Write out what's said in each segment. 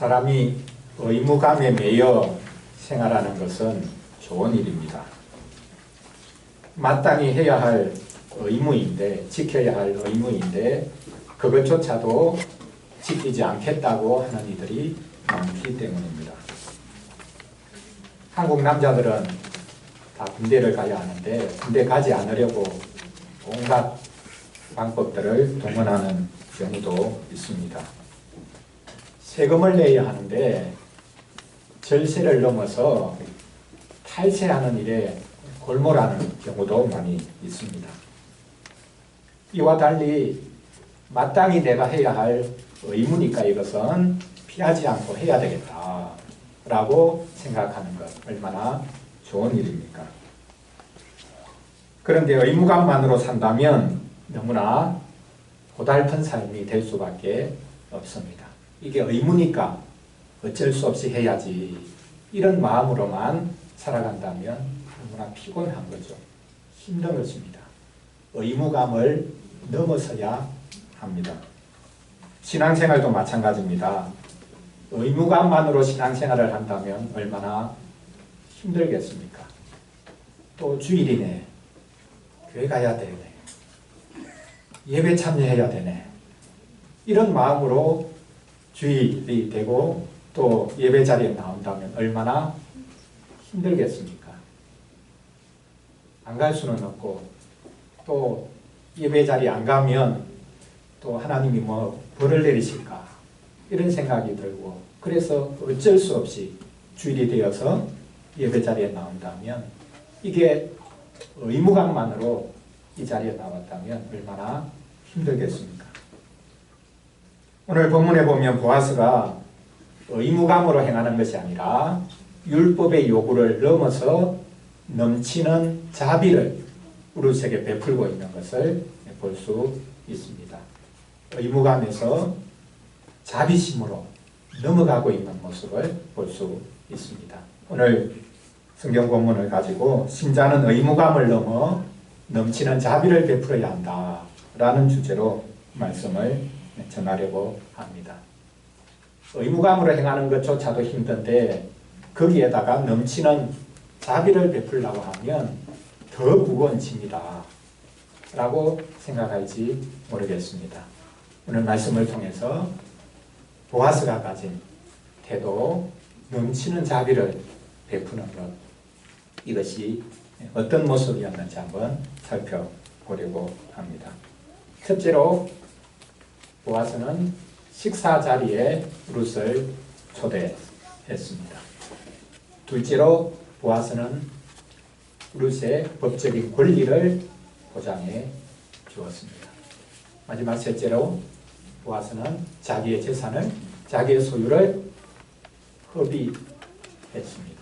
사람이 의무감에 매여 생활하는 것은 좋은 일입니다. 마땅히 해야 할 의무인데, 지켜야 할 의무인데 그것조차도 지키지 않겠다고 하는 이들이 많기 때문입니다. 한국 남자들은 다 군대를 가야 하는데 군대 가지 않으려고 온갖 방법들을 동원하는 경우도 있습니다. 세금을 내야 하는데 절세를 넘어서 탈세하는 일에 골몰하는 경우도 많이 있습니다. 이와 달리 마땅히 내가 해야 할 의무니까 이것은 피하지 않고 해야 되겠다라고 생각하는 것 얼마나 좋은 일입니까? 그런데 의무감만으로 산다면 너무나 고달픈 삶이 될 수밖에 없습니다. 이게 의무니까 어쩔 수 없이 해야지 이런 마음으로만 살아간다면 너무나 피곤한 거죠. 힘든 것입니다. 의무감을 넘어서야 합니다. 신앙생활도 마찬가지입니다. 의무감만으로 신앙생활을 한다면 얼마나 힘들겠습니까? 또 주일이네, 교회 가야 되네, 예배 참여해야 되네, 이런 마음으로 주일이 되고 또 예배 자리에 나온다면 얼마나 힘들겠습니까? 안 갈 수는 없고 또 예배 자리에 안 가면 또 하나님이 뭐 벌을 내리실까 이런 생각이 들고 그래서 어쩔 수 없이 주일이 되어서 예배 자리에 나온다면 이게 의무감만으로 이 자리에 나왔다면 얼마나 힘들겠습니까? 오늘 본문에 보면 보아스가 의무감으로 행하는 것이 아니라 율법의 요구를 넘어서 넘치는 자비를 룻에게 베풀고 있는 것을 볼 수 있습니다. 의무감에서 자비심으로 넘어가고 있는 모습을 볼 수 있습니다. 오늘 성경 본문을 가지고 신자는 의무감을 넘어 넘치는 자비를 베풀어야 한다라는 주제로 말씀을 전하려고 합니다. 의무감으로 행하는 것조차도 힘든데 거기에다가 넘치는 자비를 베풀려고 하면 더 무거운 짐이다 라고 생각할지 모르겠습니다. 오늘 말씀을 통해서 보아스가 가진 태도, 넘치는 자비를 베푸는 것, 이것이 어떤 모습이었는지 한번 살펴보려고 합니다. 첫째로 보아스는 식사 자리에 룻을 초대했습니다. 둘째로 보아스는 룻의 법적인 권리를 보장해 주었습니다. 마지막 셋째로 보아스는 자기의 재산을, 자기의 소유를 허비했습니다.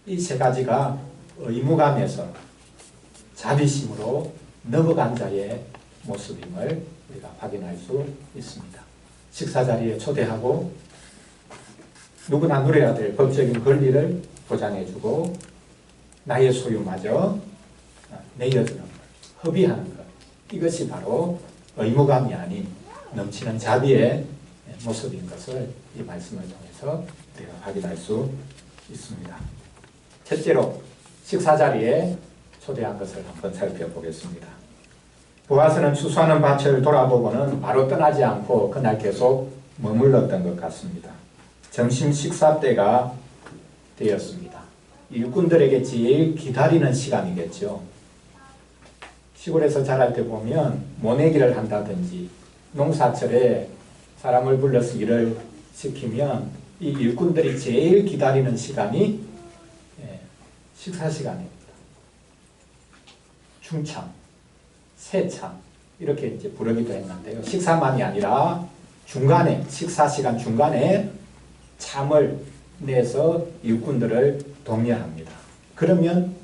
이 세 가지가 의무감에서 자비심으로 넘어간 자의 모습임을 우리가 확인할 수 있습니다. 식사 자리에 초대하고 누구나 누려야 될 법적인 권리를 보장해주고 나의 소유마저 내어주는 것, 허비하는 것, 이것이 바로 의무감이 아닌 넘치는 자비의 모습인 것을 이 말씀을 통해서 우리가 확인할 수 있습니다. 첫째로 식사 자리에 초대한 것을 한번 살펴보겠습니다. 보아스는 추수하는 밭을 돌아보고는 바로 떠나지 않고 그날 계속 머물렀던 것 같습니다. 점심 식사 때가 되었습니다. 일꾼들에게 제일 기다리는 시간이겠죠. 시골에서 자랄 때 보면 모내기를 한다든지 농사철에 사람을 불러서 일을 시키면 이 일꾼들이 제일 기다리는 시간이 식사 시간입니다. 중참, 새참 이렇게 이제 부르기도 했는데요. 식사만이 아니라 중간에, 식사 시간 중간에 참을 내서 일꾼들을 독려합니다. 그러면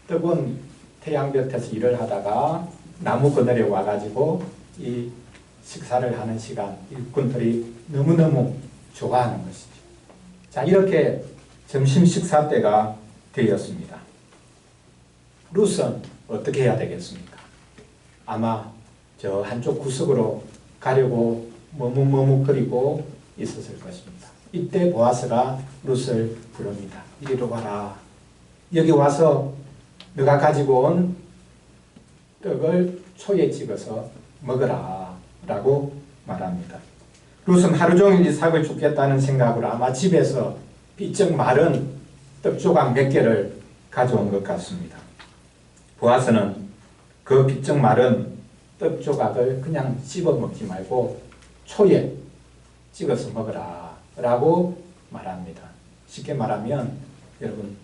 뜨거운 태양볕에서 일을 하다가 나무 그늘에 와가지고 이 식사를 하는 시간, 일꾼들이 너무너무 좋아하는 것이죠. 자, 이렇게 점심 식사 때가 되었습니다. 룻은 어떻게 해야 되겠습니까? 아마 저 한쪽 구석으로 가려고 머뭇머뭇거리고 있었을 것입니다. 이때 보아스가 룻을 부릅니다. 이리로 와라. 여기 와서 네가 가지고 온 떡을 초에 찍어서 먹으라 라고 말합니다. 룻은 하루 종일 이삭을 줍겠다는 생각으로 아마 집에서 삐쩍 마른 떡 조각 몇 개를 가져온 것 같습니다. 보아스는 그 삐쩍 마른 떡 조각을 그냥 씹어 먹지 말고 초에 찍어서 먹으라 라고 말합니다. 쉽게 말하면 여러분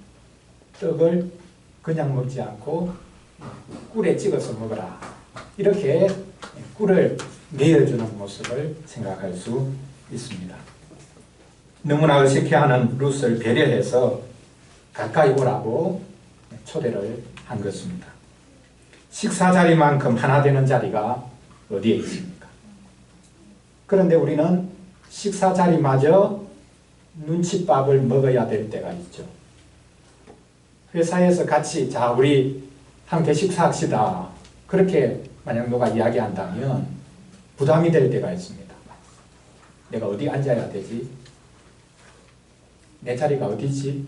떡을 그냥 먹지 않고 꿀에 찍어서 먹으라, 이렇게 꿀을 내어주는 모습을 생각할 수 있습니다. 너무나 어색해하는 룻을 배려해서 가까이 오라고 초대를 한 것입니다. 식사 자리만큼 하나 되는 자리가 어디에 있습니까? 그런데 우리는 식사 자리마저 눈칫밥을 먹어야 될 때가 있죠. 회사에서 같이 자 우리 함께 식사합시다, 그렇게 만약 누가 이야기한다면 부담이 될 때가 있습니다. 내가 어디 앉아야 되지? 내 자리가 어디지?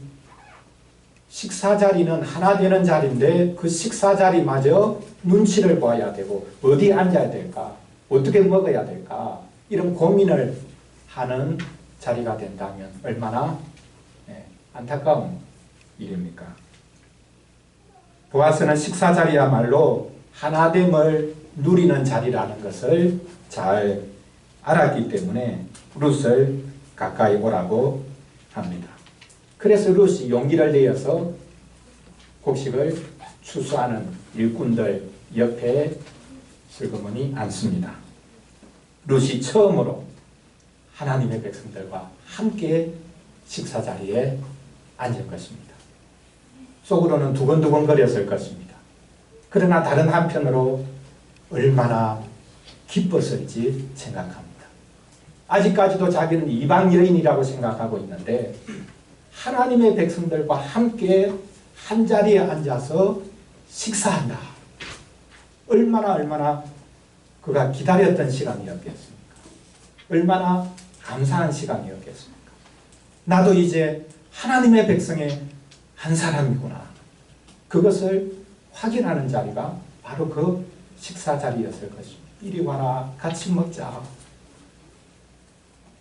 식사 자리는 하나 되는 자리인데 그 식사 자리마저 눈치를 봐야 되고 어디 앉아야 될까? 어떻게 먹어야 될까? 이런 고민을 하는 자리가 된다면 얼마나 안타까운 일입니까? 보아스는 식사 자리야말로 하나됨을 누리는 자리라는 것을 잘 알았기 때문에 룻을 가까이 오라고 합니다. 그래서 룻이 용기를 내어서 곡식을 추수하는 일꾼들 옆에 슬그머니 앉습니다. 룻이 처음으로 하나님의 백성들과 함께 식사 자리에 앉을 것입니다. 속으로는 두근두근 거렸을 것입니다. 그러나 다른 한편으로 얼마나 기뻤을지 생각합니다. 아직까지도 자기는 이방 여인이라고 생각하고 있는데 하나님의 백성들과 함께 한자리에 앉아서 식사한다. 얼마나 그가 기다렸던 시간이었겠습니까? 얼마나 감사한 시간이었겠습니까? 나도 이제 하나님의 백성의 한 사람이구나. 그것을 확인하는 자리가 바로 그 식사 자리였을 것입니다. 이리 와라, 같이 먹자.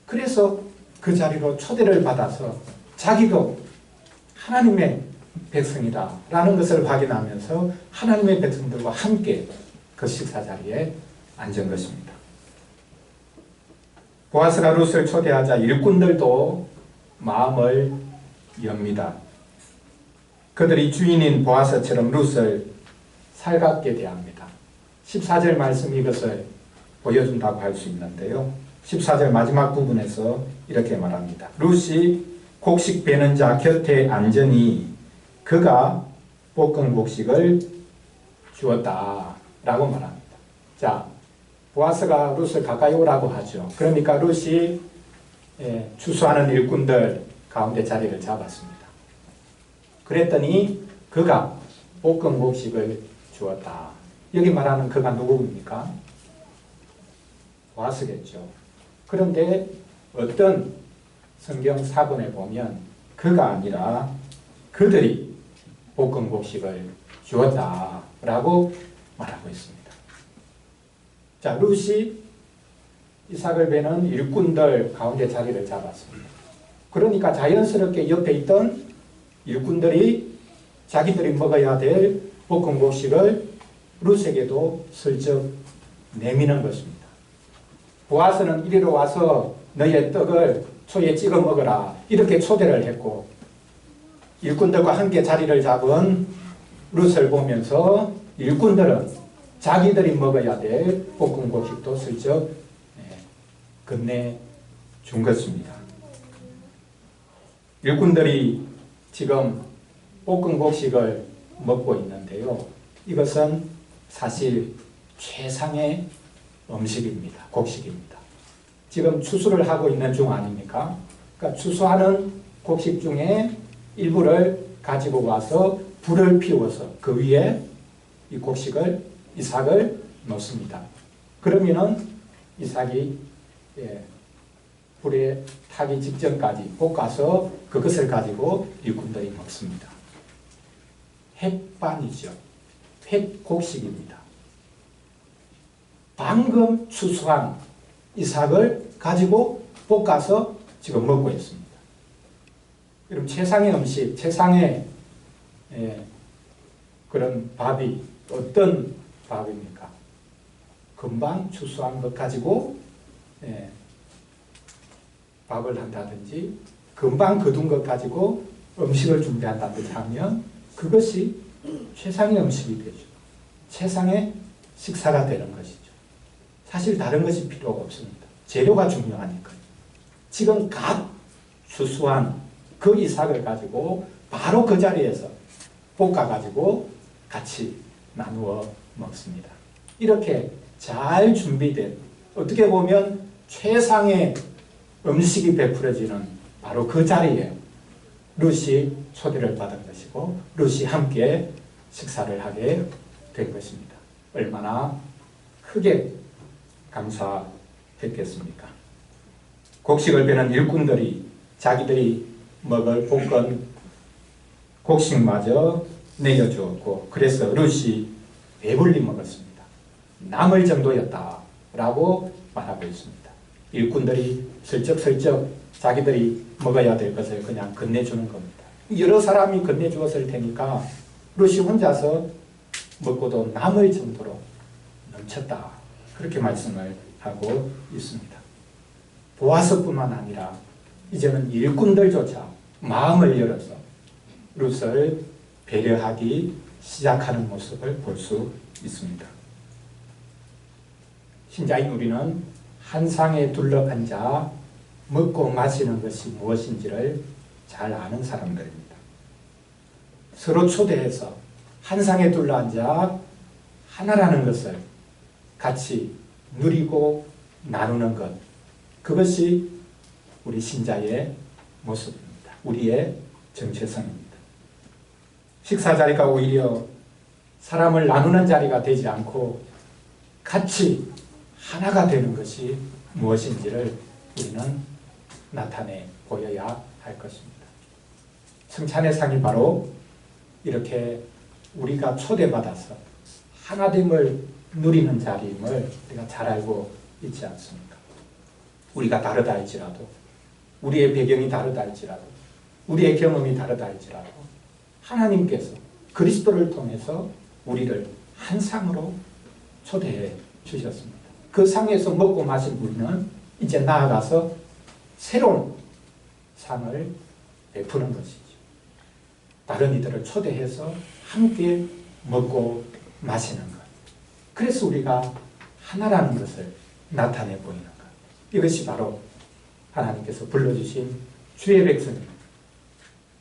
그래서 그 자리로 초대를 받아서 자기도 하나님의 백성이다 라는 것을 확인하면서 하나님의 백성들과 함께 그 식사 자리에 앉은 것입니다. 보아스가 룻을 초대하자 일꾼들도 마음을 엽니다. 그들이 주인인 보아스처럼 룻을 살갑게 대합니다. 14절 말씀 이것을 보여준다고 할 수 있는데요. 14절 마지막 부분에서 이렇게 말합니다. 룻이 곡식 베는 자 곁에 앉으니 그가 볶은 곡식을 주었다 라고 말합니다. 자, 보아스가 룻을 가까이 오라고 하죠. 그러니까 룻이 추수하는 일꾼들 가운데 자리를 잡았습니다. 그랬더니 그가 볶은 곡식을 주었다. 여기 말하는 그가 누구입니까? 보아스겠죠. 그런데 어떤 성경 사본에 보면 그가 아니라 그들이 볶은 곡식을 주었다 라고 말하고 있습니다. 자, 룻이 이삭을 베는 일꾼들 가운데 자리를 잡았습니다. 그러니까 자연스럽게 옆에 있던 일꾼들이 자기들이 먹어야 될 볶은 곡식을 룻에게도 슬쩍 내미는 것입니다. 보아스는 이리로 와서 너의 떡을 초에 찍어 먹어라 이렇게 초대를 했고, 일꾼들과 함께 자리를 잡은 룻을 보면서 일꾼들은 자기들이 먹어야 될 볶은 곡식도 슬쩍 건네준 것입니다. 일꾼들이 지금 볶은 곡식을 먹고 있는데요. 이것은 사실 최상의 음식입니다. 곡식입니다. 지금 추수를 하고 있는 중 아닙니까? 그러니까 추수하는 곡식 중에 일부를 가지고 와서 불을 피워서 그 위에 이 곡식을, 이삭을 놓습니다. 그러면은 이삭이 불에 타기 직전까지 볶아서 그것을 가지고 일꾼들이 먹습니다. 햇반이죠. 햇곡식입니다. 방금 추수한 이삭을 가지고 볶아서 지금 먹고 있습니다. 그럼 최상의 음식, 최상의 그런 밥이 어떤 밥입니까? 금방 추수한 것 가지고 밥을 한다든지 금방 거둔 것 가지고 음식을 준비한다든지 하면 그것이 최상의 음식이 되죠. 최상의 식사가 되는 것이죠. 사실 다른 것이 필요가 없습니다. 재료가 중요하니까요. 지금 갓 추수한 그 이삭을 가지고 바로 그 자리에서 볶아가지고 같이 나누어 먹습니다. 이렇게 잘 준비된, 어떻게 보면 최상의 음식이 베풀어지는 바로 그 자리에 룻이 초대를 받은 것이고 룻이 함께 식사를 하게 된 것입니다. 얼마나 크게 감사했겠습니까? 곡식을 베는 일꾼들이 자기들이 먹을 볶은 곡식마저 내려주었고 그래서 룻이 배불리 먹었습니다. 남을 정도였다라고 말하고 있습니다. 일꾼들이 슬쩍슬쩍 자기들이 먹어야 될 것을 그냥 건네주는 겁니다. 여러 사람이 건네주었을 테니까 룻이 혼자서 먹고도 남을 정도로 넘쳤다. 그렇게 말씀을 하고 있습니다. 보아스뿐만 아니라 이제는 일꾼들조차 마음을 열어서 룻을 배려하기 시작하는 모습을 볼 수 있습니다. 신자인 우리는 한 상에 둘러앉아 먹고 마시는 것이 무엇인지를 잘 아는 사람들입니다. 서로 초대해서 한 상에 둘러앉아 하나라는 것을 같이 누리고 나누는 것, 그것이 우리 신자의 모습입니다. 우리의 정체성입니다. 식사 자리가 오히려 사람을 나누는 자리가 되지 않고 같이 하나가 되는 것이 무엇인지를 우리는 나타내 보여야 할 것입니다. 성찬의 상이 바로 이렇게 우리가 초대받아서 하나됨을 누리는 자리임을 우리가 잘 알고 있지 않습니까? 우리가 다르다 할지라도, 우리의 배경이 다르다 할지라도, 우리의 경험이 다르다 할지라도 하나님께서 그리스도를 통해서 우리를 한 상으로 초대해 주셨습니다. 그 상에서 먹고 마신 우리는 이제 나아가서 새로운 상을 베푸는 것이죠. 다른 이들을 초대해서 함께 먹고 마시는 것. 그래서 우리가 하나라는 것을 나타내 보이는 것. 이것이 바로 하나님께서 불러주신 주의 백성이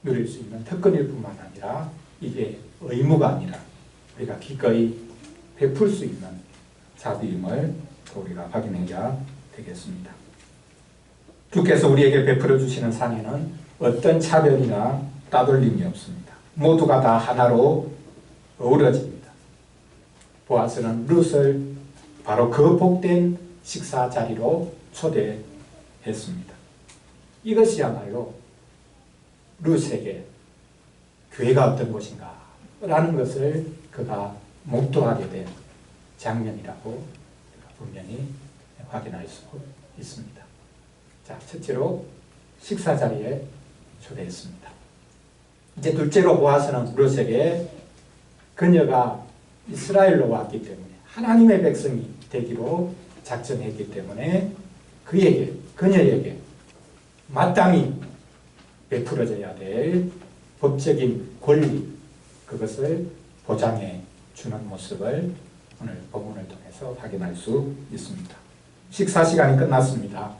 누릴 수 있는 특권일 뿐만 아니라 이게 의무가 아니라 우리가 기꺼이 베풀 수 있는 자비임을 우리가 확인해야 되겠습니다. 주께서 우리에게 베풀어 주시는 상에는 어떤 차별이나 따돌림이 없습니다. 모두가 다 하나로 어우러집니다. 보아스는 룻을 바로 그 복된 식사 자리로 초대했습니다. 이것이야말로 룻에게 교회가 어떤 곳인가 라는 것을 그가 목도하게 된 장면이라고 분명히 확인할 수 있습니다. 자, 첫째로 식사 자리에 초대했습니다. 이제 둘째로 보아스는 룻에게 그녀가 이스라엘로 왔기 때문에 하나님의 백성이 되기로 작정했기 때문에 그녀에게 마땅히 베풀어져야 될 법적인 권리, 그것을 보장해 주는 모습을 오늘 본문을 통해서 확인할 수 있습니다. 식사 시간이 끝났습니다.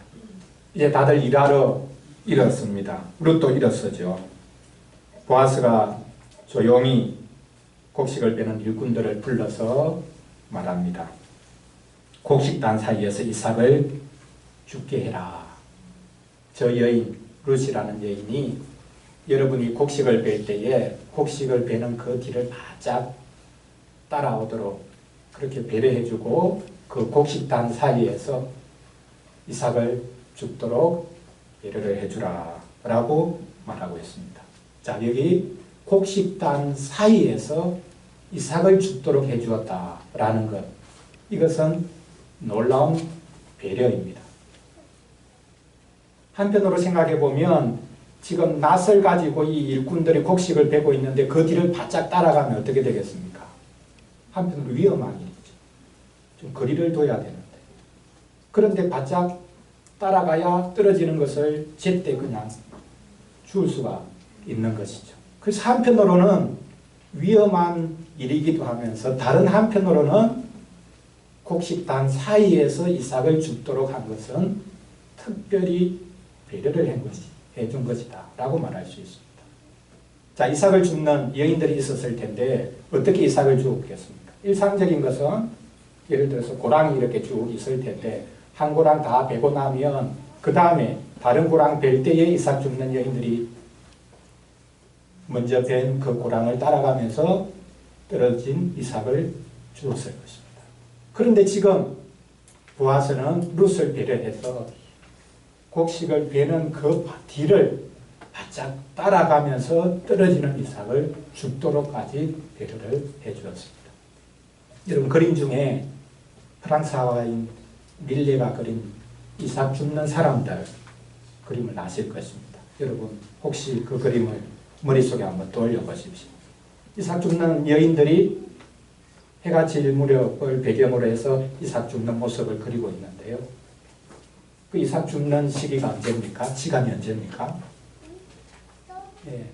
이제 다들 일하러 일었습니다. 룻도 일었어죠. 보아스가 조용히 곡식을 베는 일꾼들을 불러서 말합니다. 곡식단 사이에서 이삭을 죽게 해라. 저 여인, 룻이라는 여인이 여러분이 곡식을 벨 때에 곡식을 베는 그 뒤를 바짝 따라오도록 그렇게 배려해주고 그 곡식단 사이에서 이삭을 죽도록 배려를 해주라 라고 말하고 있습니다. 자, 여기 곡식단 사이에서 이삭을 죽도록 해주었다라는 것, 이것은 놀라운 배려입니다. 한편으로 생각해 보면 지금 낫을 가지고 이 일꾼들이 곡식을 베고 있는데 그 뒤를 바짝 따라가면 어떻게 되겠습니까? 한편으로 위험한 일이죠. 좀 거리를 둬야 되는데. 그런데 바짝 따라가야 떨어지는 것을 제때 그냥 주울 수가 있는 것이죠. 그래서 한편으로는 위험한 일이기도 하면서 다른 한편으로는 곡식단 사이에서 이삭을 죽도록 한 것은 특별히 배려를 해준 것이다 라고 말할 수 있습니다. 자, 이삭을 줍는 여인들이 있었을 텐데 어떻게 이삭을 주었겠습니까? 일상적인 것은 예를 들어서 고랑이 이렇게 쭉 있을 텐데 한 고랑 다 베고 나면 그 다음에 다른 고랑 벨 때에 이삭 줍는 여인들이 먼저 벤 그 고랑을 따라가면서 떨어진 이삭을 주었을 것입니다. 그런데 지금 보아스는 룻을 배려해서 곡식을 베는 그 뒤를 바짝 따라가면서 떨어지는 이삭을 죽도록까지 배려를 해주었습니다. 여러분, 그림 중에 프랑스 화가인 밀레가 그린 이삭 줍는 사람들 그림을 아실 것입니다. 여러분, 혹시 그 그림을 머릿속에 한번 떠올려 보십시오. 이삭 줍는 여인들이 해가 질 무렵을 배경으로 해서 이삭 줍는 모습을 그리고 있는데요. 그 이삭 줍는 시기가 언제입니까? 시간이 언제입니까? 예,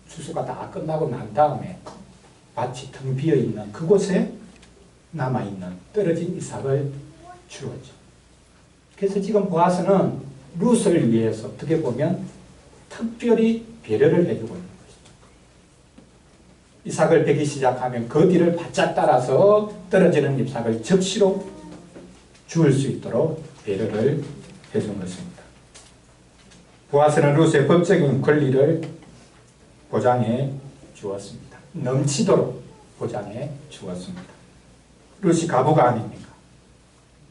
추수가 다 끝나고 난 다음에 밭이 텅 비어있는 그곳에 남아있는 떨어진 이삭을 주었죠. 그래서 지금 보아스는 룻을 위해서 어떻게 보면 특별히 배려를 해주고 있는 것이죠. 이삭을 베기 시작하면 그 뒤를 바짝 따라서 떨어지는 이삭을 접시로 주울 수 있도록 배려를 해준 것입니다. 보아스는 룻의 법적인 권리를 보장해 주었습니다. 넘치도록 보장해 주었습니다. 룻이 과부가 아닙니까?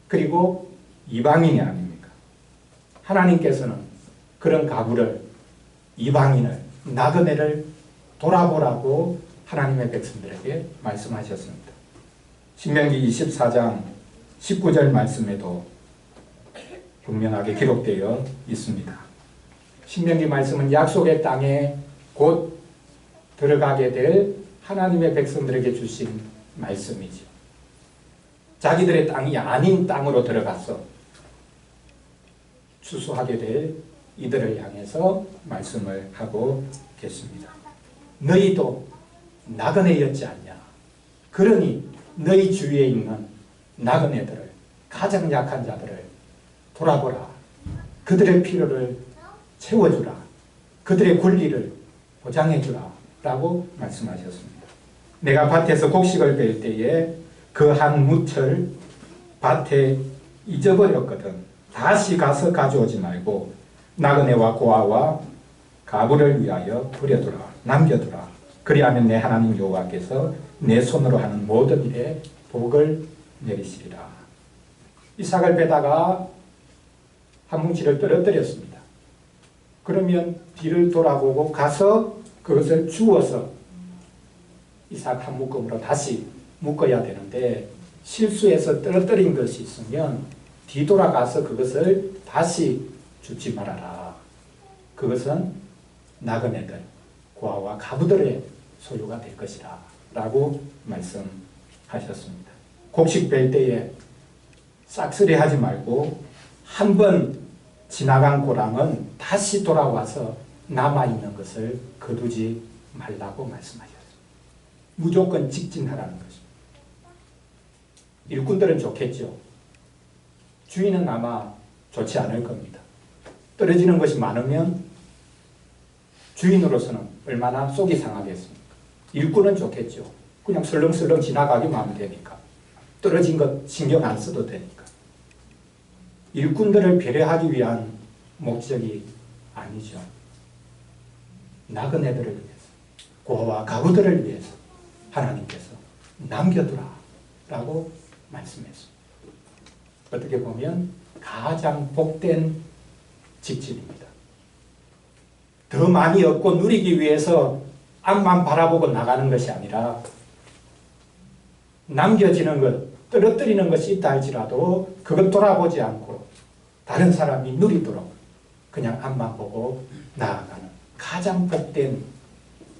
그리고 이방인이 아닙니까? 하나님께서는 그런 과부를, 이방인을, 나그네를 돌아보라고 하나님의 백성들에게 말씀하셨습니다. 신명기 24장 19절 말씀에도 분명하게 기록되어 있습니다. 신명기 말씀은 약속의 땅에 곧 들어가게 될 하나님의 백성들에게 주신 말씀이죠. 자기들의 땅이 아닌 땅으로 들어가서 추수하게 될 이들을 향해서 말씀을 하고 계십니다. 너희도 나그네였지 않냐? 그러니 너희 주위에 있는 나그네들을, 가장 약한 자들을 돌아보라. 그들의 필요를 채워주라. 그들의 권리를 보장해주라 라고 말씀하셨습니다. 내가 밭에서 곡식을 뺄 때에 그 한 무철 밭에 잊어버렸거든. 다시 가서 가져오지 말고 나그네와 고아와 가부를 위하여 버려두라. 남겨두라. 그리하면 내 하나님 여호와께서 내 손으로 하는 모든 일에 복을 내리시리라. 이삭을 베다가 한 뭉치를 떨어뜨렸습니다. 그러면 뒤를 돌아보고 가서 그것을 주워서 이삭 한 묶음으로 다시 묶어야 되는데 실수해서 떨어뜨린 것이 있으면 뒤돌아가서 그것을 다시 줍지 말아라. 그것은 나그네들, 고아와 가부들의 소유가 될 것이라 라고 말씀하셨습니다. 곡식 뺄 때에 싹쓸이 하지 말고 한 번 지나간 고랑은 다시 돌아와서 남아있는 것을 거두지 말라고 말씀하셨습니다. 무조건 직진하라는 것입니다. 일꾼들은 좋겠죠. 주인은 아마 좋지 않을 겁니다. 떨어지는 것이 많으면 주인으로서는 얼마나 속이 상하겠습니까? 일꾼은 좋겠죠. 그냥 설렁설렁 지나가기만 하면 되니까. 떨어진 것 신경 안 써도 되니까. 일꾼들을 배려하기 위한 목적이 아니죠. 나그네들을 위해서, 고아와 가부들을 위해서 하나님께서 남겨두라 라고 말씀했습니다. 어떻게 보면 가장 복된 직진입니다. 더 많이 얻고 누리기 위해서 앞만 바라보고 나가는 것이 아니라 남겨지는 것, 떨어뜨리는 것이 있다 할지라도 그것 돌아보지 않고 다른 사람이 누리도록 그냥 앞만 보고 나아가는 가장 복된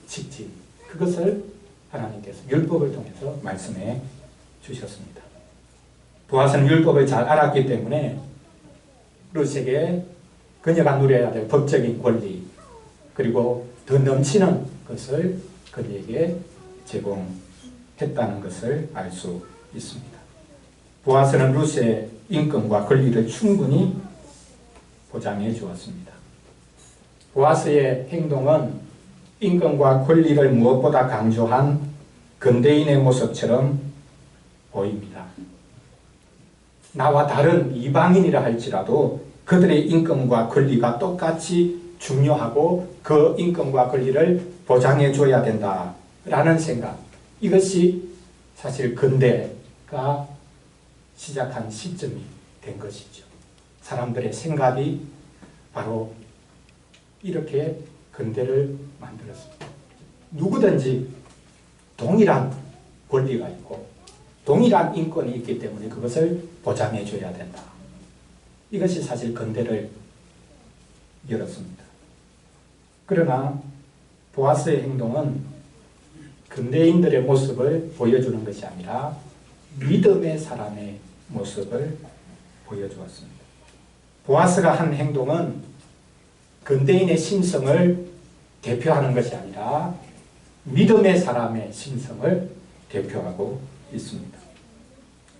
직진, 그것을 하나님께서 율법을 통해서 말씀해 주셨습니다. 보아스는 율법을 잘 알았기 때문에 룻에게 그녀가 누려야 될 법적인 권리 그리고 더 넘치는 것을 그녀에게 제공했다는 것을 알 수 있습니다. 보아스는 룻의 인권과 권리를 충분히 보장해 주었습니다. 보아스의 행동은 인권과 권리를 무엇보다 강조한 근대인의 모습처럼 보입니다. 나와 다른 이방인이라 할지라도 그들의 인권과 권리가 똑같이 중요하고 그 인권과 권리를 보장해 줘야 된다라는 생각, 이것이 사실 근대가 시작한 시점이 된 것이죠. 사람들의 생각이 바로 이렇게 근대를 만들었습니다. 누구든지 동일한 권리가 있고 동일한 인권이 있기 때문에 그것을 보장해 줘야 된다. 이것이 사실 근대를 열었습니다. 그러나 보아스의 행동은 근대인들의 모습을 보여주는 것이 아니라 믿음의 사람의 모습을 보여주었습니다. 보아스가 한 행동은 근대인의 심성을 대표하는 것이 아니라 믿음의 사람의 심성을 대표하고 있습니다.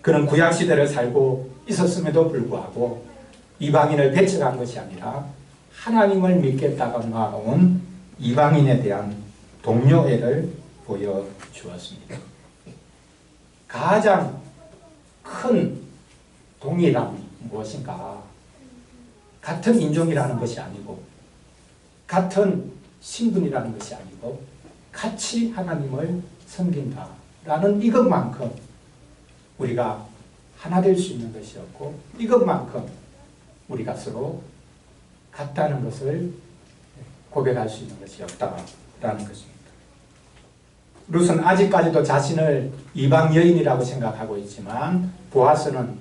그는 구약시대를 살고 있었음에도 불구하고 이방인을 배척한 것이 아니라 하나님을 믿겠다고 나온 이방인에 대한 동료애를 보여주었습니다. 가장 큰 동일함이 무엇인가? 같은 인종이라는 것이 아니고 같은 신분이라는 것이 아니고 같이 하나님을 섬긴다라는 이것만큼 우리가 하나 될 수 있는 것이었고 이것만큼 우리가 서로 같다는 것을 고백할 수 있는 것이 없다라는 것입니다. 룻은 아직까지도 자신을 이방 여인이라고 생각하고 있지만 보아스는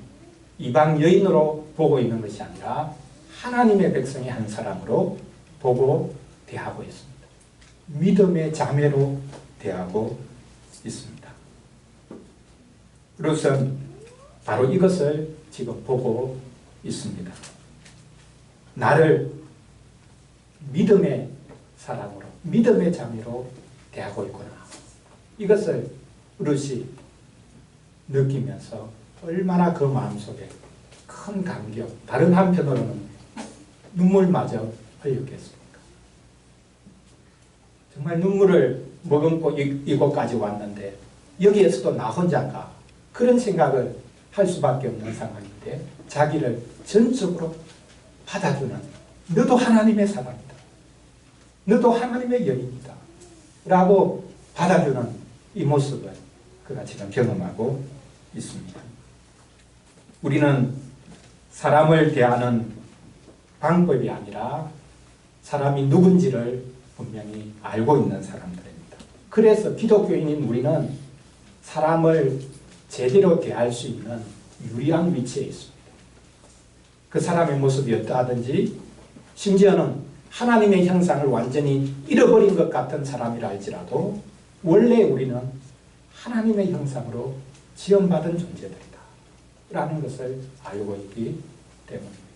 이방 여인으로 보고 있는 것이 아니라 하나님의 백성의 한 사람으로 보고 대하고 있습니다. 믿음의 자매로 대하고 있습니다. 룻은 바로 이것을 지금 보고 있습니다. 나를 믿음의 사람으로, 믿음의 자매로 대하고 있구나. 이것을 룻이 느끼면서 얼마나 그 마음속에 큰 감격, 다른 한편으로는 눈물마저 흘렸겠습니까? 정말 눈물을 머금고 이곳까지 왔는데 여기에서도 나 혼자인가? 그런 생각을 할 수밖에 없는 상황인데 자기를 전적으로 받아주는, 너도 하나님의 사람이다. 너도 하나님의 여인이다. 라고 받아주는 이 모습을 그가 지금 경험하고 있습니다. 우리는 사람을 대하는 방법이 아니라 사람이 누군지를 분명히 알고 있는 사람들입니다. 그래서 기독교인인 우리는 사람을 제대로 대할 수 있는 유리한 위치에 있습니다. 그 사람의 모습이 어떠하든지 심지어는 하나님의 형상을 완전히 잃어버린 것 같은 사람이라 할지라도 원래 우리는 하나님의 형상으로 지음받은 존재들이다 라는 것을 알고 있기 때문입니다.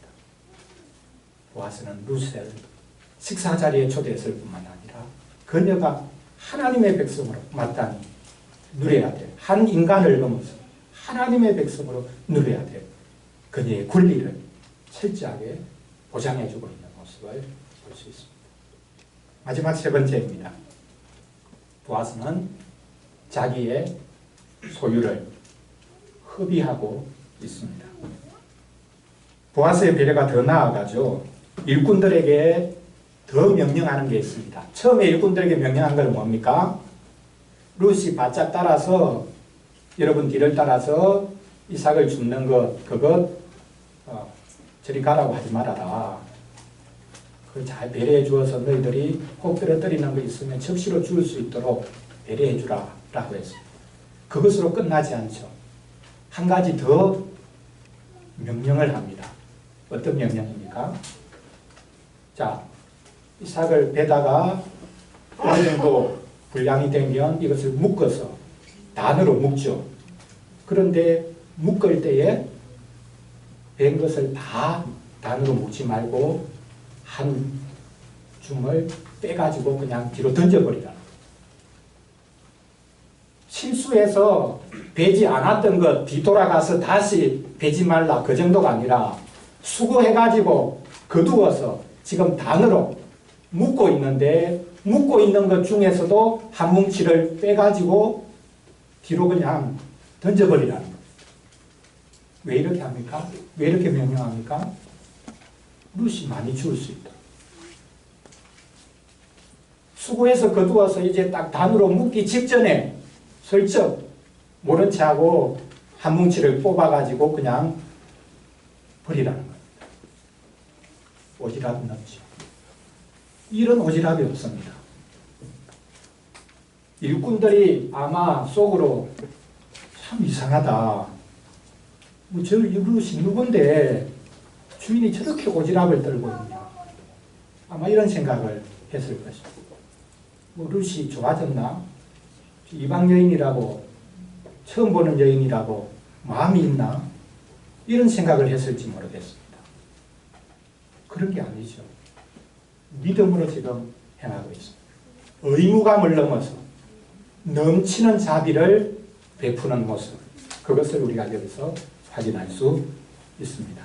보아스는 룻을 식사 자리에 초대했을 뿐만 아니라 그녀가 하나님의 백성으로 마땅히 누려야 될, 한 인간을 넘어서 하나님의 백성으로 누려야 될 그녀의 권리를 철저하게 보장해주고 있는 모습을 볼 수 있습니다. 마지막 세 번째입니다. 보아스는 자기의 소유를 허비하고 있습니다. 보아스의 배려가 더 나아가죠. 일꾼들에게 더 명령하는 게 있습니다. 처음에 일꾼들에게 명령한 건 뭡니까? 룻이 바짝 따라서, 여러분 뒤를 따라서 이삭을 줍는 것, 그것 저리 가라고 하지 말아라. 그걸 잘 배려해 주어서 너희들이 꼭 떨어뜨리는 거 있으면 적시로 줄 수 있도록 배려해 주라 라고 했습니다. 그것으로 끝나지 않죠. 한 가지 더 명령을 합니다. 어떤 명령입니까? 자, 이삭을 배다가 어느 정도 분량이 되면 이것을 묶어서 단으로 묶죠. 그런데 묶을 때에 벤 것을 다 단으로 묶지 말고 한 줌을 빼가지고 그냥 뒤로 던져버리라. 실수해서 베지 않았던 것 뒤돌아가서 다시 베지 말라 그 정도가 아니라 수거해가지고 거두어서 지금 단으로 묶고 있는데 묶고 있는 것 중에서도 한 뭉치를 빼가지고 뒤로 그냥 던져버리라는 거예요. 왜 이렇게 합니까? 왜 이렇게 명령합니까? 룻이 많이 죽을 수 있다. 수고해서 거두어서 이제 딱 단으로 묶기 직전에 슬쩍 모른 체 하고 한 뭉치를 뽑아가지고 그냥 버리라는 겁니다. 오지랖은 없죠. 이런 오지랖이 없습니다. 일꾼들이 아마 속으로 참 이상하다. 뭐 저 룻이 누군데 주인이 저렇게 오지랖을 떨고 있냐. 아마 이런 생각을 했을 것입니다. 뭐 룻이 좋아졌나? 이방 여인이라고 처음 보는 여인이라고 마음이 있나? 이런 생각을 했을지 모르겠습니다. 그런 게 아니죠. 믿음으로 지금 행하고 있습니다. 의무감을 넘어서 넘치는 자비를 베푸는 모습, 그것을 우리가 여기서 확인할 수 있습니다.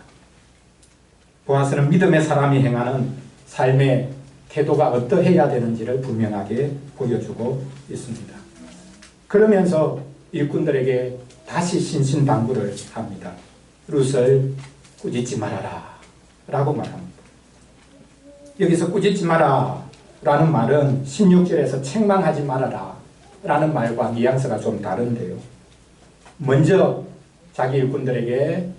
보아스는 믿음의 사람이 행하는 삶의 태도가 어떠해야 되는지를 분명하게 보여주고 있습니다. 그러면서 일꾼들에게 다시 신신당부를 합니다. 룻을 꾸짖지 말아라 라고 말합니다. 여기서 꾸짖지 마라 라는 말은 16절에서 책망하지 말아라 라는 말과 뉘앙스가 좀 다른데요. 먼저 자기 일꾼들에게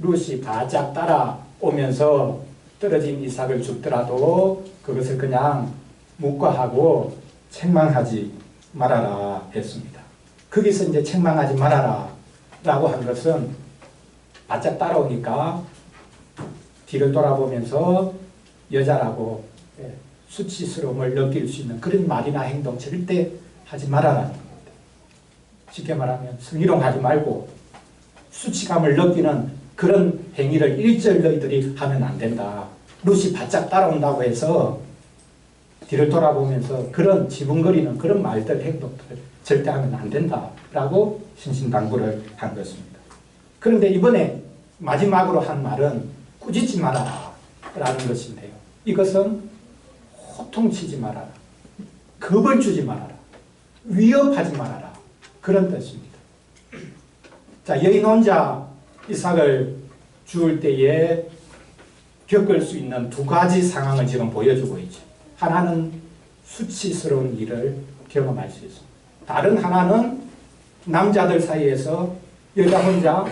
룻이 바짝 따라오면서 떨어진 이삭을 줍더라도 그것을 그냥 묵과하고 책망하지 말아라 했습니다. 거기서 이제 책망하지 말아라 라고 한 것은 바짝 따라오니까 뒤를 돌아보면서 여자라고 수치스러움을 느낄 수 있는 그런 말이나 행동 절대 하지 말아라는 겁니다. 쉽게 말하면 성희롱하지 말고 수치감을 느끼는 그런 행위를 일절 너희들이 하면 안 된다. 룻이 바짝 따라온다고 해서 뒤를 돌아보면서 그런 지붕거리는 그런 말들, 행동들을 절대 하면 안 된다라고 신신당부를 한 것입니다. 그런데 이번에 마지막으로 한 말은 꾸짖지 말아라 라는 것인데요. 이것은 호통치지 말아라, 겁을 주지 말아라, 위협하지 말아라 그런 뜻입니다. 자, 여인 혼자 이삭을 주울 때에 겪을 수 있는 두 가지 상황을 지금 보여주고 있죠. 하나는 수치스러운 일을 경험할 수 있습니다. 다른 하나는 남자들 사이에서 여자 혼자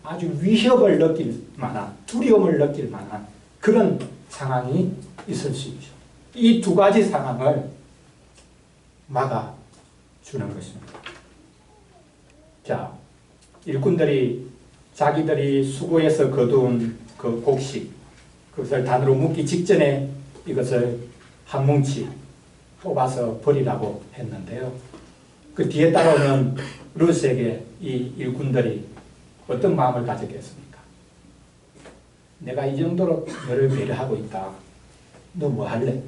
아주 위협을 느낄 만한, 두려움을 느낄 만한 그런 상황이 있을 수 있죠. 이 두 가지 상황을 막아주는 것입니다. 자, 일꾼들이 자기들이 수고해서 거둔 그 곡식, 그것을 단으로 묶기 직전에 이것을 한 뭉치 뽑아서 버리라고 했는데요. 그 뒤에 따라오는 룻에게 이 일꾼들이 어떤 마음을 가졌겠습니까? 내가 이 정도로 너를 배려하고 있다. 너 뭐 할래?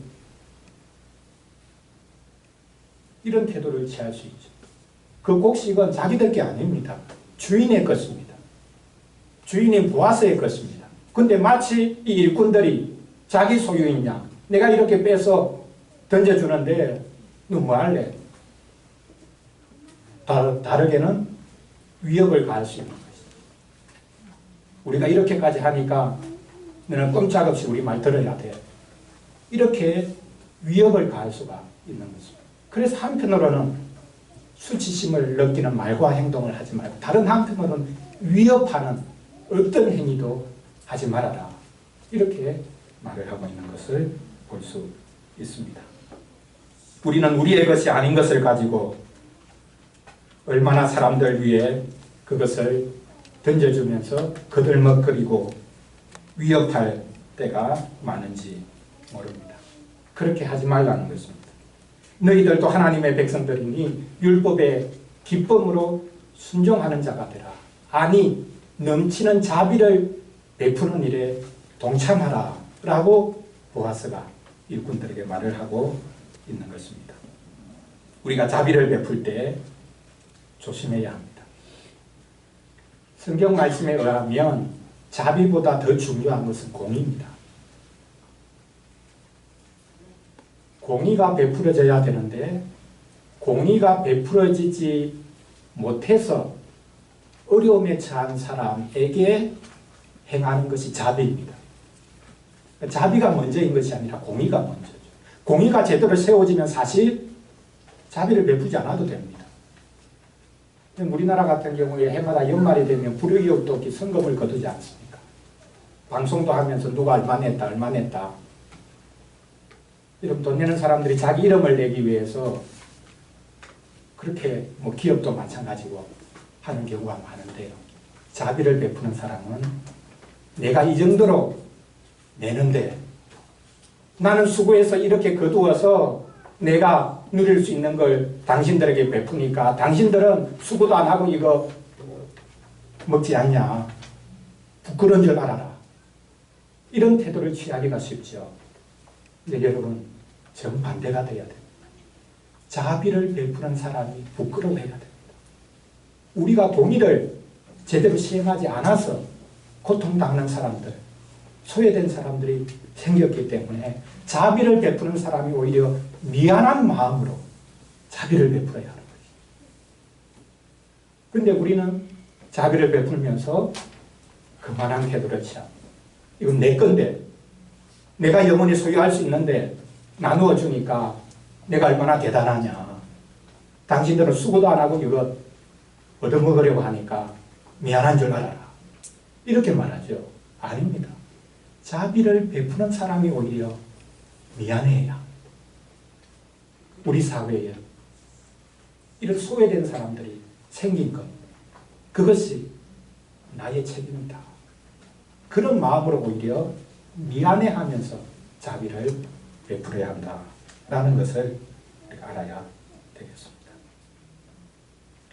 이런 태도를 취할 수 있죠. 그 곡식은 자기들 게 아닙니다. 주인의 것입니다. 주인인 보아스의 것입니다. 근데 마치 이 일꾼들이 자기 소유인 양, 내가 이렇게 빼서 던져주는데 너 뭐 할래? 다르게는 위협을 가할 수 있는 것이죠. 우리가 이렇게까지 하니까 너는 꼼짝없이 우리 말 들어야 돼. 이렇게 위협을 가할 수가 있는 것입니다. 그래서 한편으로는 수치심을 느끼는 말과 행동을 하지 말고 다른 한편으로는 위협하는 어떤 행위도 하지 말아라. 이렇게 말을 하고 있는 것을 볼 수 있습니다. 우리는 우리의 것이 아닌 것을 가지고 얼마나 사람들 위해 그것을 던져주면서 거들먹거리고 위협할 때가 많은지 모릅니다. 그렇게 하지 말라는 것입니다. 너희들도 하나님의 백성들이니 율법의 기쁨으로 순종하는 자가 되라. 아니 넘치는 자비를 베푸는 일에 동참하라 라고 보아스가 일꾼들에게 말을 하고 있는 것입니다. 우리가 자비를 베풀 때 조심해야 합니다. 성경 말씀에 의하면 자비보다 더 중요한 것은 공의입니다. 공의가 베풀어져야 되는데 공의가 베풀어지지 못해서 어려움에 처한 사람에게 행하는 것이 자비입니다. 자비가 먼저인 것이 아니라 공의가 먼저죠. 공의가 제대로 세워지면 사실 자비를 베푸지 않아도 됩니다. 우리나라 같은 경우에 해마다 연말이 되면 불효기업도 없이 성금을 거두지 않습니까? 방송도 하면서 누가 얼마 냈다 얼마 냈다. 이런 돈 내는 사람들이 자기 이름을 내기 위해서 그렇게 뭐 기업도 마찬가지고 하는 경우가 많은데요. 자비를 베푸는 사람은 내가 이 정도로 내는데 나는 수고해서 이렇게 거두어서 내가 누릴 수 있는 걸 당신들에게 베푸니까 당신들은 수고도 안 하고 이거 먹지 않냐. 부끄러운 줄 알아라. 이런 태도를 취하기가 쉽죠. 근데 여러분 정반대가 돼야 됩니다. 자비를 베푸는 사람이 부끄러워해야 됩니다. 우리가 동의를 제대로 시행하지 않아서 고통당하는 사람들, 소외된 사람들이 생겼기 때문에 자비를 베푸는 사람이 오히려 미안한 마음으로 자비를 베풀어야 하는 거죠. 그런데 우리는 자비를 베풀면서 그만한 태도를 취합니다. 이건 내 건데 내가 영원히 소유할 수 있는데 나누어 주니까 내가 얼마나 대단하냐. 당신들은 수고도 안 하고 이거 얻어먹으려고 하니까 미안한 줄 알아라. 이렇게 말하죠. 아닙니다. 자비를 베푸는 사람이 오히려 미안해야. 우리 사회에 이런 소외된 사람들이 생긴 것, 그것이 나의 책임이다. 그런 마음으로 오히려 미안해하면서 자비를 베풀어야 한다라는 것을 우리가 알아야 되겠습니다.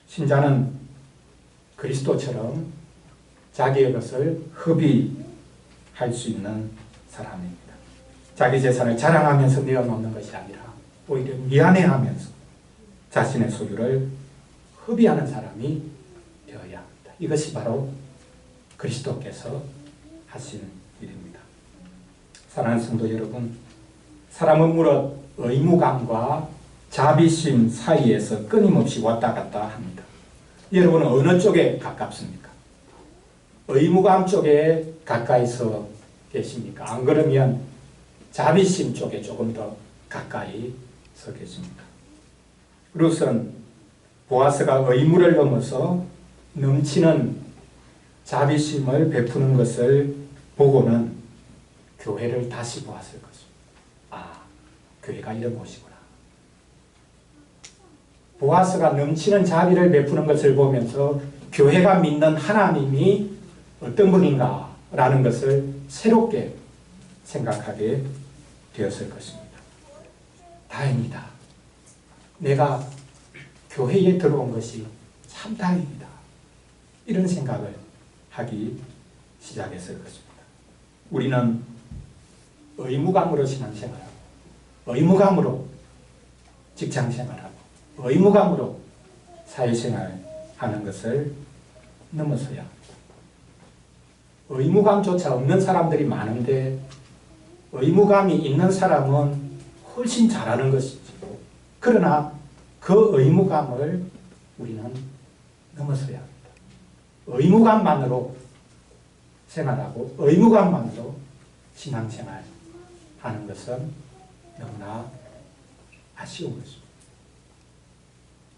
신자는 그리스도처럼 자기의 것을 허비할 수 있는 사람입니다. 자기 재산을 자랑하면서 내어놓는 것이 아니라 오히려 미안해하면서 자신의 소유를 허비하는 사람이 되어야 합니다. 이것이 바로 그리스도께서 하신 일입니다. 사랑하는 성도 여러분, 사람은 무릇 의무감과 자비심 사이에서 끊임없이 왔다 갔다 합니다. 여러분은 어느 쪽에 가깝습니까? 의무감 쪽에 가까이서 계십니까? 안 그러면 자비심 쪽에 조금 더 가까이 서 계십니까? 룻은 보아스가 의무를 넘어서 넘치는 자비심을 베푸는 것을 보고는 교회를 다시 보았을 것입니다. 아, 교회가 이런 곳이구나. 보아스가 넘치는 자비를 베푸는 것을 보면서 교회가 믿는 하나님이 어떤 분인가라는 것을 새롭게 생각하게 되었을 것입니다. 다행이다. 내가 교회에 들어온 것이 참 다행이다. 이런 생각을 하기 시작했을 것입니다. 우리는 의무감으로 신앙생활하고 의무감으로 직장생활하고 의무감으로 사회생활하는 것을 넘어서야 합니다. 의무감조차 없는 사람들이 많은데 의무감이 있는 사람은 훨씬 잘하는 것이죠. 그러나 그 의무감을 우리는 넘어서야 합니다. 의무감만으로 생활하고 의무감만으로 신앙생활 하는 것은 너무나 아쉬운 것입니다.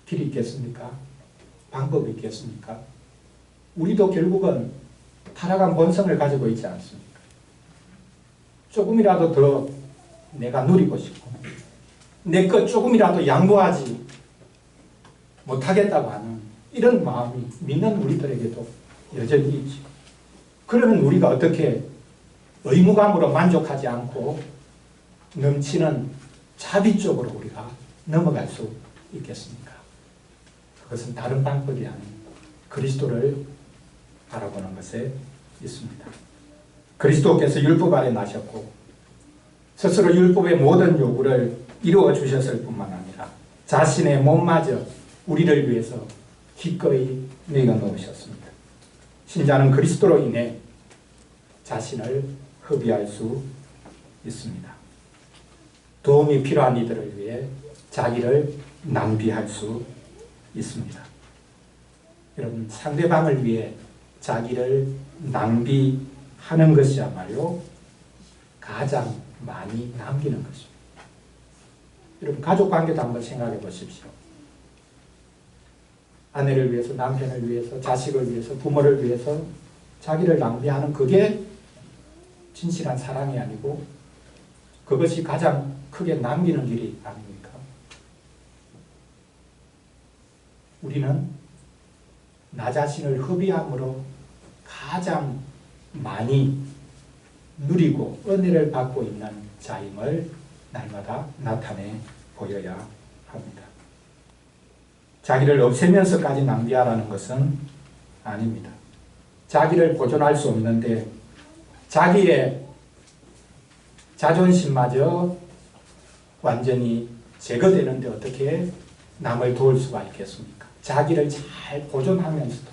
길이 있겠습니까? 방법이 있겠습니까? 우리도 결국은 타락한 본성을 가지고 있지 않습니까? 조금이라도 더 내가 누리고 싶고 내 것 조금이라도 양보하지 못하겠다고 하는 이런 마음이 믿는 우리들에게도 여전히 있죠. 그러면 우리가 어떻게 의무감으로 만족하지 않고 넘치는 자비 쪽으로 우리가 넘어갈 수 있겠습니까? 그것은 다른 방법이 아닌 그리스도를 바라보는 것에 있습니다. 그리스도께서 율법 아래 나셨고 스스로 율법의 모든 요구를 이루어 주셨을 뿐만 아니라 자신의 몸마저 우리를 위해서 기꺼이 내어놓으셨습니다. 신자는 그리스도로 인해 자신을 허비할 수 있습니다. 도움이 필요한 이들을 위해 자기를 낭비할 수 있습니다. 여러분, 상대방을 위해 자기를 낭비하는 것이야말로 가장 많이 남기는 것입니다. 여러분, 가족관계도 한번 생각해 보십시오. 아내를 위해서, 남편을 위해서, 자식을 위해서, 부모를 위해서 자기를 낭비하는 그게 진실한 사랑이 아니고 그것이 가장 크게 남기는 일이 아닙니까? 우리는 나 자신을 허비함으로 가장 많이 누리고 은혜를 받고 있는 자임을 날마다 나타내 보여야 합니다. 자기를 없애면서까지 낭비하라는 것은 아닙니다. 자기를 보존할 수 없는데 자기의 자존심마저 완전히 제거되는데 어떻게 남을 도울 수가 있겠습니까? 자기를 잘 보존하면서도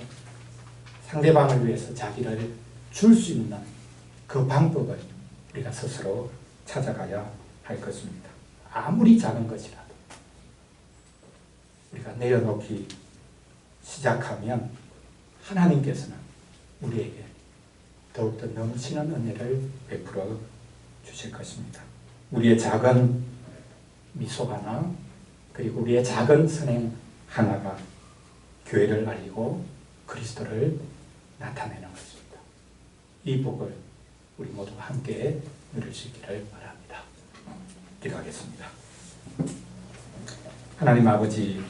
상대방을 위해서 자기를 줄 수 있는 그 방법을 우리가 스스로 찾아가야 할 것입니다. 아무리 작은 것이라도 우리가 내어놓기 시작하면 하나님께서는 우리에게 더욱더 넘치는 은혜를 베풀어 주실 것입니다. 우리의 작은 미소 하나, 그리고 우리의 작은 선행 하나가 교회를 알리고 그리스도를 나타내는 것입니다. 이 복을 우리 모두가 함께 누릴 수 있기를 바랍니다. 기도하겠습니다. 하나님 아버지,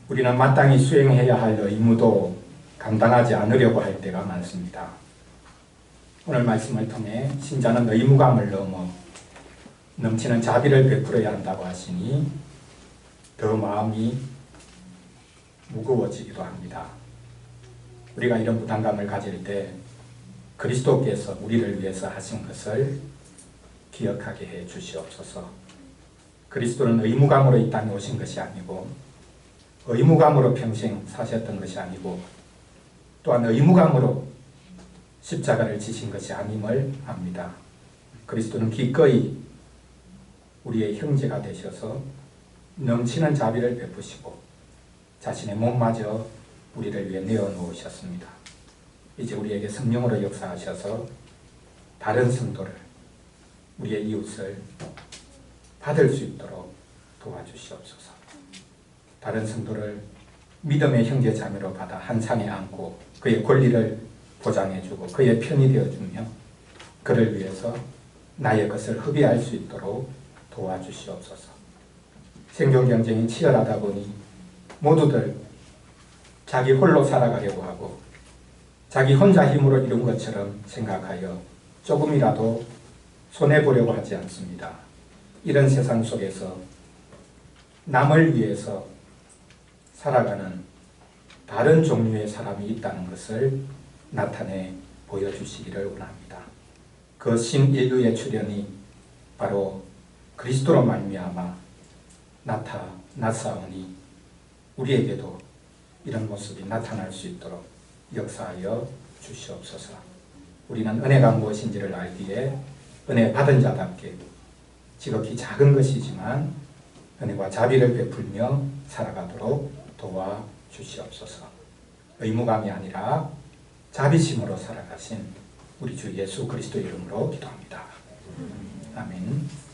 우리는 마땅히 수행해야 할 의무도 감당하지 않으려고 할 때가 많습니다. 오늘 말씀을 통해 신자는 의무감을 넘어 넘치는 자비를 베풀어야 한다고 하시니 더 마음이 무거워지기도 합니다. 우리가 이런 부담감을 가질 때 그리스도께서 우리를 위해서 하신 것을 기억하게 해 주시옵소서. 그리스도는 의무감으로 이 땅에 오신 것이 아니고 의무감으로 평생 사셨던 것이 아니고 또한 의무감으로 십자가를 지신 것이 아님을 압니다. 그리스도는 기꺼이 우리의 형제가 되셔서 넘치는 자비를 베푸시고 자신의 몸마저 우리를 위해 내어놓으셨습니다. 이제 우리에게 성령으로 역사하셔서 다른 성도를, 우리의 이웃을 받을 수 있도록 도와주시옵소서. 다른 성도를 믿음의 형제 자매로 받아 한 상에 안고 그의 권리를 보장해주고 그의 편이 되어주며 그를 위해서 나의 것을 허비할 수 있도록 도와주시옵소서. 생존 경쟁이 치열하다 보니 모두들 자기 홀로 살아가려고 하고 자기 혼자 힘으로 이룬 것처럼 생각하여 조금이라도 손해보려고 하지 않습니다. 이런 세상 속에서 남을 위해서 살아가는 다른 종류의 사람이 있다는 것을 나타내 보여주시기를 원합니다. 그 신인류의 출현이 바로 그리스도로 말미암아 나타났사오니 우리에게도 이런 모습이 나타날 수 있도록 역사하여 주시옵소서. 우리는 은혜가 무엇인지를 알기에 은혜 받은 자답게 지극히 작은 것이지만 은혜와 자비를 베풀며 살아가도록 도와주시옵소서. 의무감이 아니라 자비심으로 살아가신 우리 주 예수 그리스도 이름으로 기도합니다. 아멘.